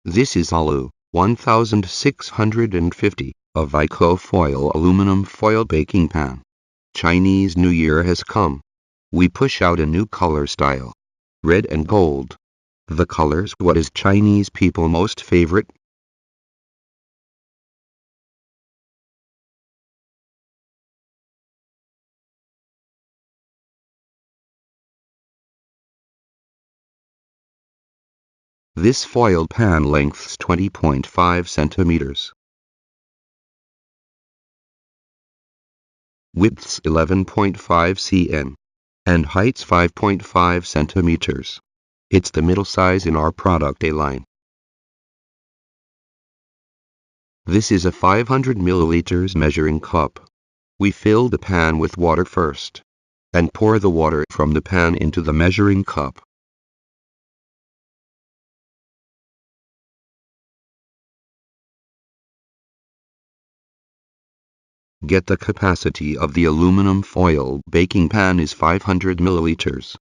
This is Alu 1650 of Aikoufoil aluminum foil baking pan. Chinese New Year has come. We push out a new color style. Red and gold. The colors what is Chinese people most favorite? This foil pan lengths 20.5 centimeters. Widths 11.5 cm. And heights 5.5 centimeters. It's the middle size in our product A line. This is a 500 milliliters measuring cup. We fill the pan with water first, and pour the water from the pan into the measuring cup. Get the capacity of the aluminum foil baking pan is 500 milliliters.